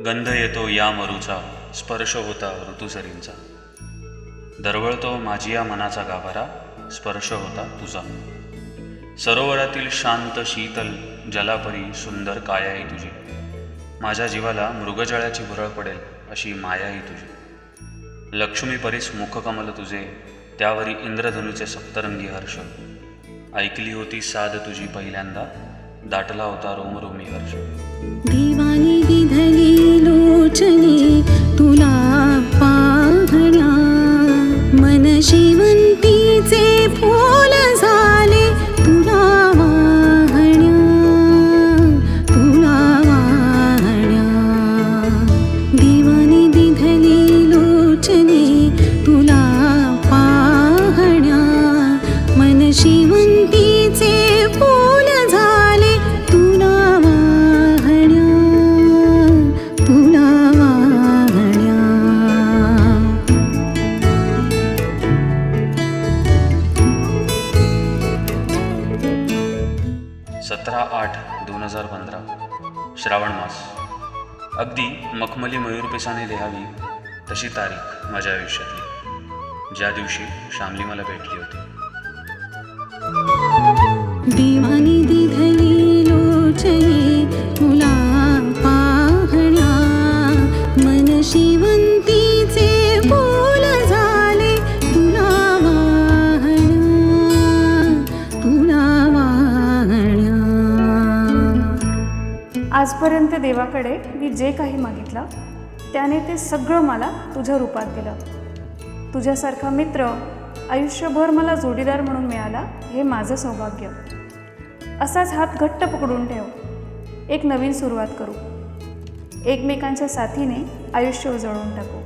गंध येतो या मरूचा, स्पर्श होता ऋतुसरींचा. दरवळतो माझी या मनाचा गाभारा, स्पर्श होता तुझा. सरोवरातील शांत शीतल जलापरी सुंदर कायाही तुझी. माझ्या जीवाला मृगजळाची भुरळ पडेल अशी मायाही तुझी. लक्ष्मी परीस मुखकमल तुझे, त्यावरी इंद्रधनुचे सप्तरंगी हर्ष. ऐकली होती साद तुझी पहिल्यांदा, दाटला होता रोमरोमी हर्ष. दिवानी दिधली लोचनी तुला पाहण्या, मन शिवंतीचे फूल झाले तुला वाहण्या, तुला वाहण्या. दिवानी दिधली लोचनी तुला पाहण्या, मन शिवंतीचे फूल झाले तुला वाहण्या, तुला वाहण्या. 17/8/2015 श्रावण मास. अगदी मखमली मयूरपिसाने लिहावी तशी तारीख माझ्या आयुष्यातली, ज्या दिवशी श्यामली मला भेटली होती. दिवानी दिधली लोचनी तुला पाहण्या, मन शिवंतीचे फूल झाले तुला वाहण्या, तुला वाहण्या. आजपर्यंत देवाकडे मी जे काही मागितलं त्याने ते सगळं मला तुझ्या रूपात दिलं. तुझ्यासारखा मित्र आयुष्यभर मला जोडीदार म्हणून मिळाला हे माझं सौभाग्य. असाच हात घट्ट पकडून ठेव, एक नवीन सुरुवात करू. एकमेकांच्या साथीने आयुष्य उजळून टाकू.